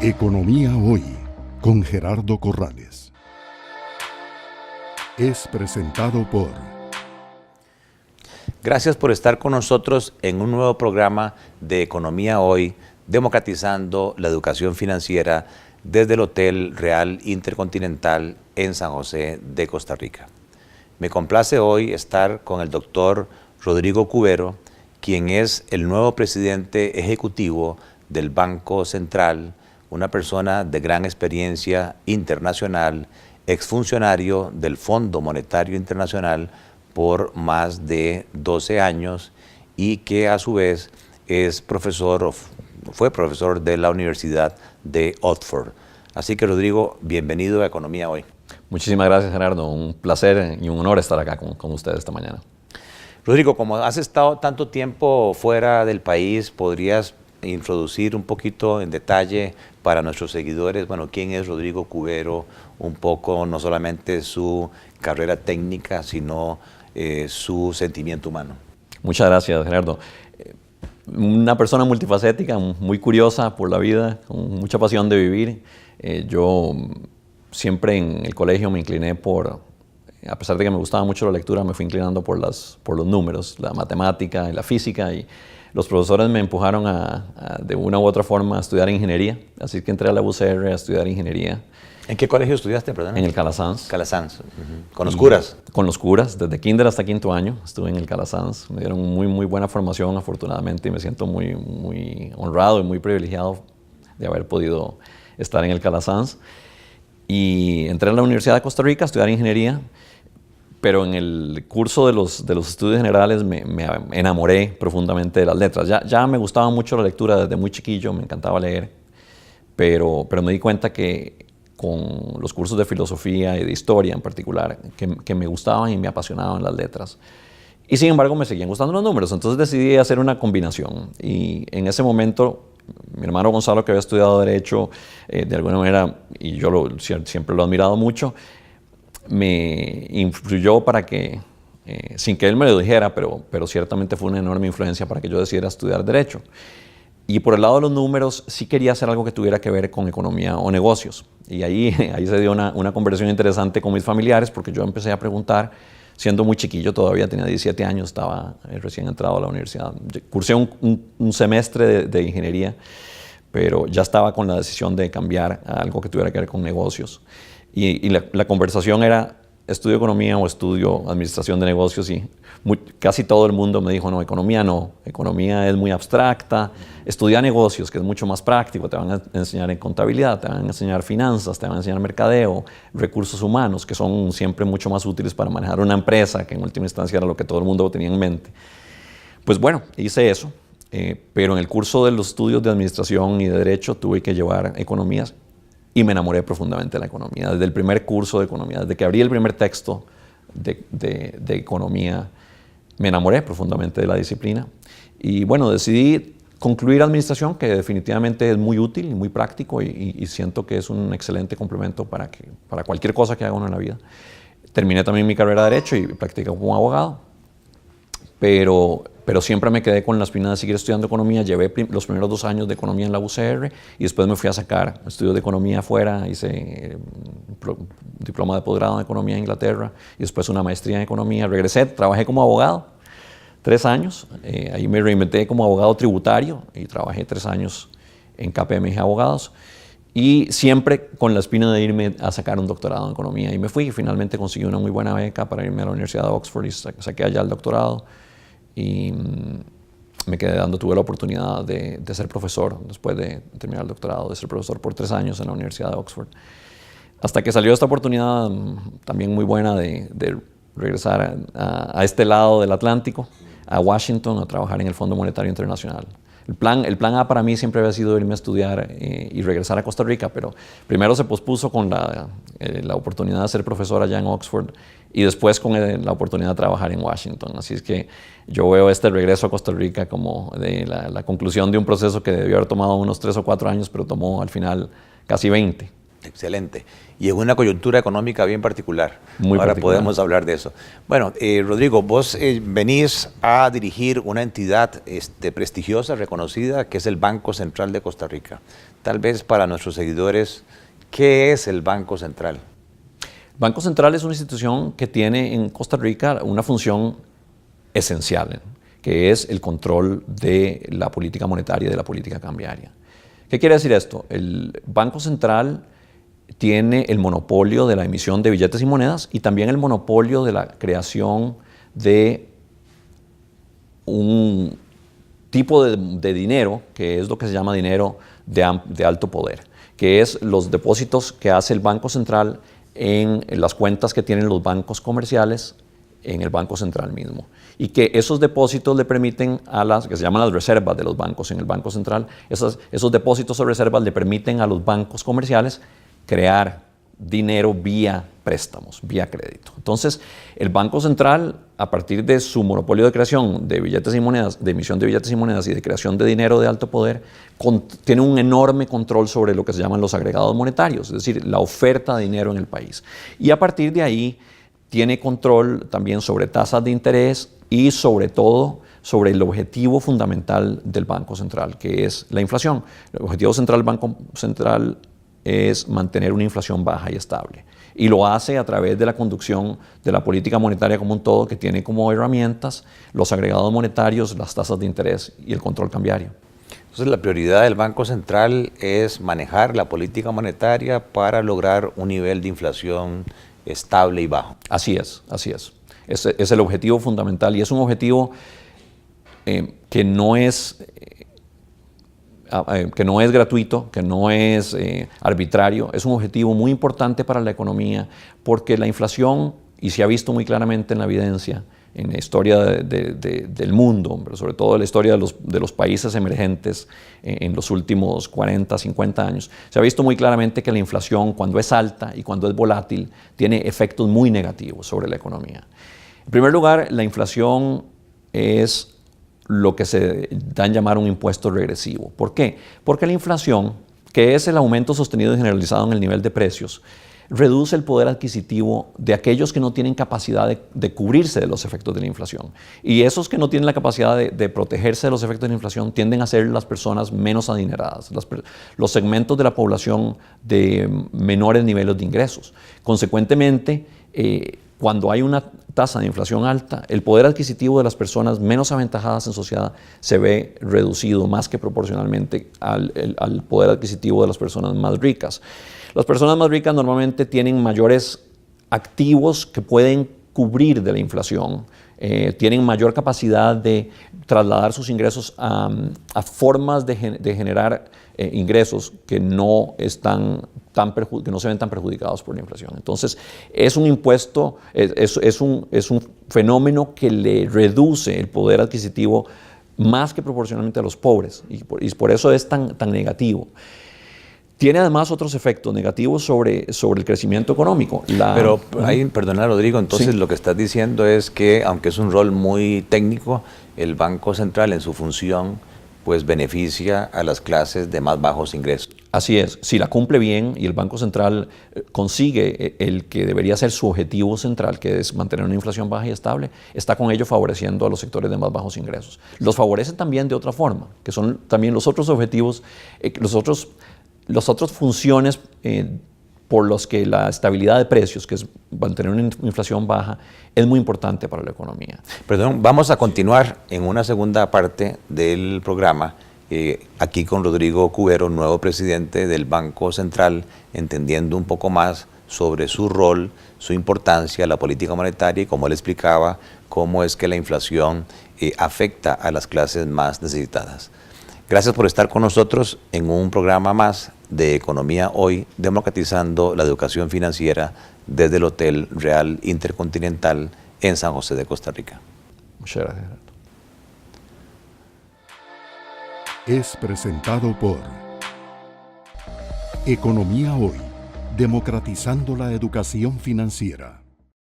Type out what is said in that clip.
Economía Hoy, con Gerardo Corrales. Es presentado por... Gracias por estar con nosotros en un nuevo programa de Economía Hoy, democratizando la educación financiera desde el Hotel Real Intercontinental en San José de Costa Rica. Me complace hoy estar con el doctor Rodrigo Cubero, quien es el nuevo presidente ejecutivo del Banco Central, una persona de gran experiencia internacional, exfuncionario del Fondo Monetario Internacional por más de 12 años y que a su vez es profesor, fue profesor de la Universidad de Oxford. Así que Rodrigo, bienvenido a Economía Hoy. Muchísimas gracias, Gerardo. Un placer y un honor estar acá con ustedes esta mañana. Rodrigo, como has estado tanto tiempo fuera del país, ¿podrías introducir un poquito en detalle para nuestros seguidores, bueno, quién es Rodrigo Cubero, un poco no solamente su carrera técnica, sino su sentimiento humano? Muchas gracias, Gerardo. Una persona multifacética, muy curiosa por la vida, con mucha pasión de vivir. Yo siempre en el colegio me incliné a pesar de que me gustaba mucho la lectura, me fui inclinando por los números, la matemática y la física, y los profesores me empujaron de una u otra forma a estudiar ingeniería, así que entré a la UCR a estudiar ingeniería. ¿En qué colegio estudiaste, perdón? En el Calasanz. Calasanz, ¿Con los curas? Con los curas, desde kinder hasta quinto año estuve en el Calasanz. Me dieron muy buena formación, afortunadamente, y me siento muy honrado y muy privilegiado de haber podido estar en el Calasanz. Y entré a la Universidad de Costa Rica a estudiar ingeniería, pero en el curso de los estudios generales me enamoré profundamente de las letras. Ya me gustaba mucho la lectura desde muy chiquillo, me encantaba leer, pero me di cuenta que con los cursos de filosofía y de historia en particular, que me gustaban y me apasionaban las letras. Y sin embargo me seguían gustando los números, entonces decidí hacer una combinación. Y en ese momento, mi hermano Gonzalo, que había estudiado Derecho, de alguna manera, y yo siempre lo he admirado mucho, me influyó para que, sin que él me lo dijera, pero ciertamente fue una enorme influencia para que yo decidiera estudiar Derecho. Y por el lado de los números, sí quería hacer algo que tuviera que ver con economía o negocios. Y ahí se dio una conversación interesante con mis familiares, porque yo empecé a preguntar, siendo muy chiquillo, todavía tenía 17 años, estaba recién entrado a la universidad. Cursé un semestre de ingeniería, pero ya estaba con la decisión de cambiar a algo que tuviera que ver con negocios. Y la conversación era, ¿estudio economía o estudio administración de negocios? Y casi todo el mundo me dijo, no, economía es muy abstracta, estudia negocios, que es mucho más práctico, te van a enseñar en contabilidad, te van a enseñar finanzas, te van a enseñar mercadeo, recursos humanos, que son siempre mucho más útiles para manejar una empresa, que en última instancia era lo que todo el mundo tenía en mente. Pues bueno, hice eso, pero en el curso de los estudios de administración y de derecho tuve que llevar economías, y me enamoré profundamente de la economía. Desde el primer curso de economía, desde que abrí el primer texto de economía, me enamoré profundamente de la disciplina. Y bueno, decidí concluir administración, que definitivamente es muy útil y muy práctico, y siento que es un excelente complemento para cualquier cosa que haga uno en la vida. Terminé también mi carrera de Derecho y practiqué como abogado. Pero siempre me quedé con la espina de seguir estudiando economía. Llevé los primeros 2 años de economía en la UCR y después me fui a sacar estudios de economía afuera. Hice un diploma de posgrado en economía en Inglaterra y después una maestría en economía. Regresé, trabajé como abogado 3 años. Ahí me reinventé como abogado tributario y trabajé 3 años en KPMG Abogados. Y siempre con la espina de irme a sacar un doctorado en economía. Y me fui y finalmente conseguí una muy buena beca para irme a la Universidad de Oxford y saqué allá el doctorado. Y tuve la oportunidad de ser profesor después de terminar el doctorado, de ser profesor por 3 años en la Universidad de Oxford. Hasta que salió esta oportunidad también muy buena de regresar a este lado del Atlántico, a Washington, a trabajar en el Fondo Monetario Internacional. El plan A para mí siempre había sido irme a estudiar y regresar a Costa Rica, pero primero se pospuso con la oportunidad de ser profesor allá en Oxford y después con la oportunidad de trabajar en Washington. Así es que yo veo este regreso a Costa Rica como la conclusión de un proceso que debió haber tomado unos 3 o 4 años, pero tomó al final casi 20. Excelente. Y en una coyuntura económica bien particular. Muy Ahora particular. podemos hablar de eso. Bueno, Rodrigo, vos venís a dirigir una entidad prestigiosa, reconocida, que es el Banco Central de Costa Rica. Tal vez para nuestros seguidores, ¿qué es el Banco Central? Banco Central es una institución que tiene en Costa Rica una función esencial, que es el control de la política monetaria y de la política cambiaria. ¿Qué quiere decir esto? El Banco Central tiene el monopolio de la emisión de billetes y monedas y también el monopolio de la creación de un tipo de dinero, que es lo que se llama dinero de alto poder, que es los depósitos que hace el Banco Central en las cuentas que tienen los bancos comerciales en el Banco Central mismo. Y que esos depósitos le permiten a las, que se llaman las reservas de los bancos en el Banco Central, esos depósitos o reservas le permiten a los bancos comerciales crear dinero vía préstamos, vía crédito. Entonces, el Banco Central, a partir de su monopolio de creación de billetes y monedas, de emisión de billetes y monedas y de creación de dinero de alto poder, tiene un enorme control sobre lo que se llaman los agregados monetarios, es decir, la oferta de dinero en el país. Y a partir de ahí, tiene control también sobre tasas de interés y sobre todo sobre el objetivo fundamental del Banco Central, que es la inflación. El objetivo central del Banco Central es mantener una inflación baja y estable. Y lo hace a través de la conducción de la política monetaria como un todo, que tiene como herramientas los agregados monetarios, las tasas de interés y el control cambiario. Entonces, la prioridad del Banco Central es manejar la política monetaria para lograr un nivel de inflación estable y bajo. Así es, así es. Ese es el objetivo fundamental y es un objetivo que no es gratuito, que no es arbitrario, es un objetivo muy importante para la economía porque la inflación, y se ha visto muy claramente en la evidencia, en la historia del mundo, pero sobre todo en la historia de los países emergentes en los últimos 40, 50 años, se ha visto muy claramente que la inflación, cuando es alta y cuando es volátil, tiene efectos muy negativos sobre la economía. En primer lugar, la inflación es lo que se da en llamar un impuesto regresivo. ¿Por qué? Porque la inflación, que es el aumento sostenido y generalizado en el nivel de precios, reduce el poder adquisitivo de aquellos que no tienen capacidad de cubrirse de los efectos de la inflación. Y esos que no tienen la capacidad de protegerse de los efectos de la inflación tienden a ser las personas menos adineradas, los segmentos de la población de menores niveles de ingresos. Consecuentemente, cuando hay una tasa de inflación alta, el poder adquisitivo de las personas menos aventajadas en sociedad se ve reducido más que proporcionalmente al poder adquisitivo de las personas más ricas. Las personas más ricas normalmente tienen mayores activos que pueden cubrir de la inflación, tienen mayor capacidad de trasladar sus ingresos a formas de generar ingresos que no se ven tan perjudicados por la inflación. Entonces, es un impuesto, es un fenómeno que le reduce el poder adquisitivo más que proporcionalmente a los pobres, y por eso es tan negativo. Tiene además otros efectos negativos sobre el crecimiento económico. Pero ahí, perdona Rodrigo, entonces sí. Lo que estás diciendo es que, aunque es un rol muy técnico, el Banco Central en su función pues beneficia a las clases de más bajos ingresos. Así es, si la cumple bien y el Banco Central consigue el que debería ser su objetivo central, que es mantener una inflación baja y estable, está con ello favoreciendo a los sectores de más bajos ingresos. Los favorece también de otra forma, que son también los otros objetivos, las otras funciones por los que la estabilidad de precios, que es mantener una inflación baja, es muy importante para la economía. Perdón, vamos a continuar en una segunda parte del programa, aquí con Rodrigo Cubero, nuevo presidente del Banco Central, entendiendo un poco más sobre su rol, su importancia, la política monetaria y, como él explicaba, cómo es que la inflación afecta a las clases más necesitadas. Gracias por estar con nosotros en un programa más de Economía Hoy, democratizando la educación financiera desde el Hotel Real Intercontinental en San José de Costa Rica. Muchas gracias. Es presentado por Economía Hoy, democratizando la educación financiera.